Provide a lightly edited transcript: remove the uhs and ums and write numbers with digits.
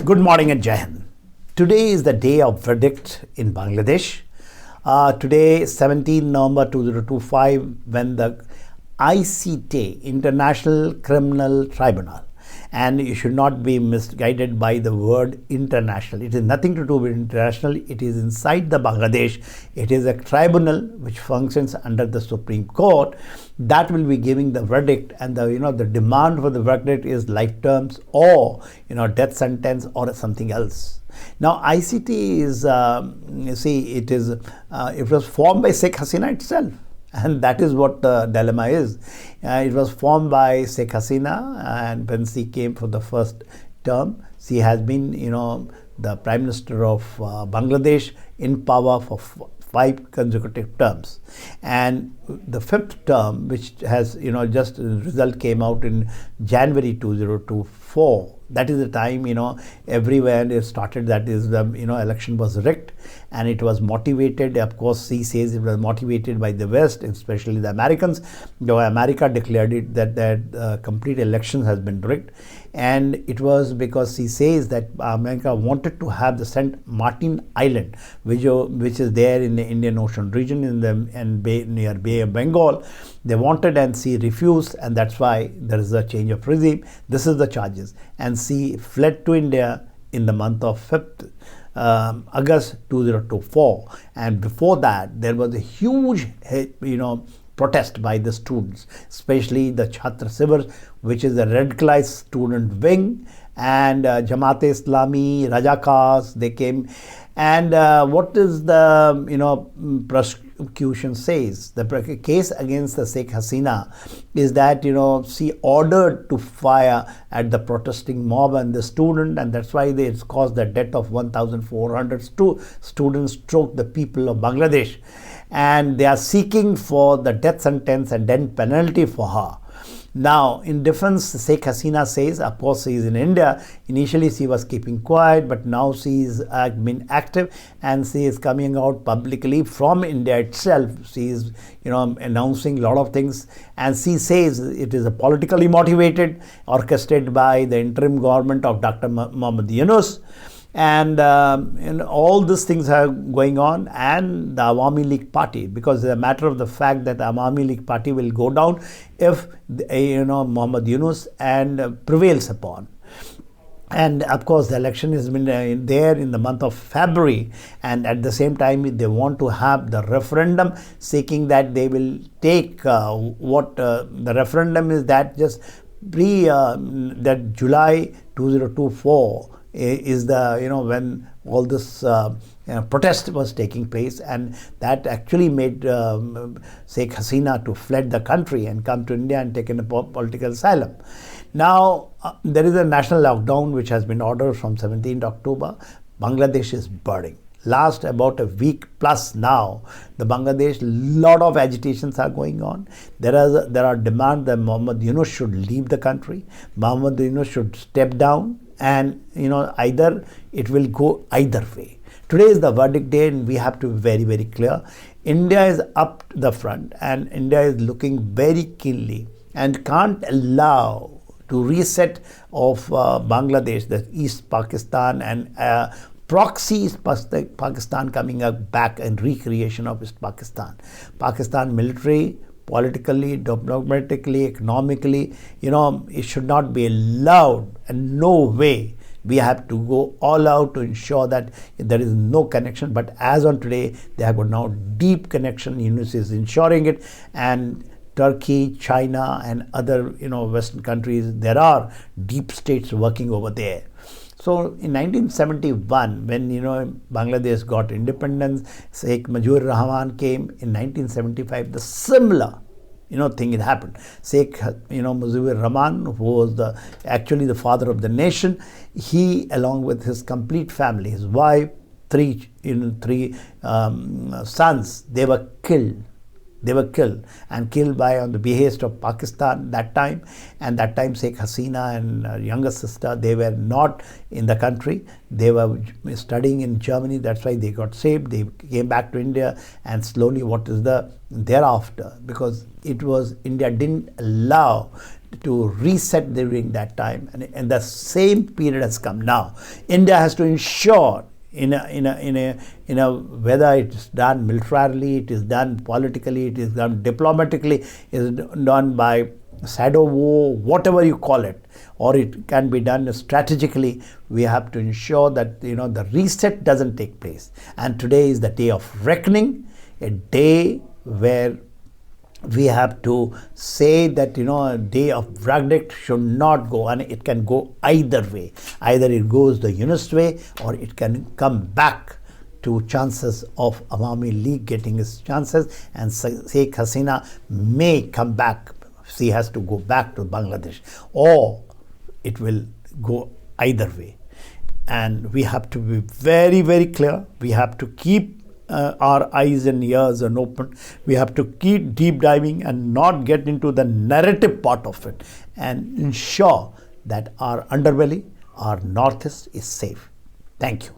Good morning and Jai Hind. Today is the day of verdict in Bangladesh. Today, 17 November 2025, when the ICT, International Criminal Tribunal, and you should not be misguided by the word international. It has nothing to do with international. It is inside the Bangladesh. It is a tribunal which functions under the Supreme Court that will be giving the verdict, and the demand for the verdict is life terms or death sentence or something else. Now ICT is it was formed by Sheikh Hasina itself. And that is what the dilemma is. It was formed by Sheikh Hasina, and when she came for the first term, she has been, the Prime Minister of Bangladesh in power for 5 consecutive terms. And the 5th term, which has, just the result came out in January 2024. That is the time, everywhere it started that is the, election was rigged, and it was motivated. Of course, she says it was motivated by the West, especially the Americans. Though America declared it that complete election has been rigged. And it was because she says that America wanted to have the St. Martin Island, which is there in the Indian Ocean region near Bay of Bengal. They wanted, and she refused, and that's why there is a change of regime. This is the charges. And she fled to India in the month of August 2024. And before that, there was a huge, protest by the students, especially the Chhatra Shivars, which is the red class student wing, and Jamaat Islami, Rajakars, they came. And what is the prosecution says? The case against the Sheikh Hasina is that she ordered to fire at the protesting mob and the student, and that's why it's caused the death of 1,400 students, stroke the people of Bangladesh, and they are seeking for the death sentence and death penalty for her. Now, in defense, Sheikh Hasina says, of course, she is in India. Initially, she was keeping quiet, but now she is been active, and she is coming out publicly from India itself. She is, announcing a lot of things, and she says it is a politically motivated, orchestrated by the interim government of Dr. Mohammed Yunus. And all these things are going on, and the Awami League Party, because it's a matter of the fact that the Awami League Party will go down if Mohammed Yunus and prevails upon. And of course, the election has been there in the month of February, and at the same time, they want to have the referendum, seeking that they will take the referendum is that just that July 2024. Is the when all this protest was taking place, and that actually made Sheikh Hasina to fled the country and come to India and taken a political asylum. Now there is a national lockdown which has been ordered from 17th October. Bangladesh is burning. Last about a week plus now, the Bangladesh, lot of agitations are going on. There are demands that Mohammed Yunus should leave the country. Mohammed Yunus should step down. And either it will go either way. Today is the verdict day, and we have to be very, very clear. India is up the front, and India is looking very keenly and can't allow to reset of Bangladesh, the East Pakistan, and proxy East Pakistan coming up back, and recreation of East Pakistan. Pakistan military, politically, diplomatically, economically, it should not be allowed, and no way. We have to go all out to ensure that there is no connection. But as on today, they have got now deep connection. Yunus is ensuring it, and Turkey, China, and other Western countries, there are deep states working over there. So in 1971, when Bangladesh got independence, Sheikh Mujibur Rahman came. In 1975, the similar thing it happened. Sheikh Mujibur Rahman, who was actually the father of the nation, he, along with his complete family, his wife, three sons, they were killed. They were killed, and killed by on the behest of Pakistan that time. And that time Sheikh Hasina and her younger sister, they were not in the country. They were studying in Germany. That's why they got saved. They came back to India, and slowly what is the thereafter, because it was India didn't allow to reset during that time, and the same period has come now. India has to ensure whether it's done militarily, it is done politically, it is done diplomatically, it is done by shadow war, whatever you call it, or it can be done strategically. We have to ensure that the reset doesn't take place. And today is the day of reckoning, a day where we have to say that a day of verdict should not go, and it can go either way. Either it goes the unionist way, or it can come back to chances of Awami League getting its chances, and Sheikh Hasina may come back. She has to go back to Bangladesh, or it will go either way. And we have to be very, very clear. We have to keep our eyes and ears open. We have to keep deep diving and not get into the narrative part of it, and ensure that our underbelly, our northeast, is safe. Thank you.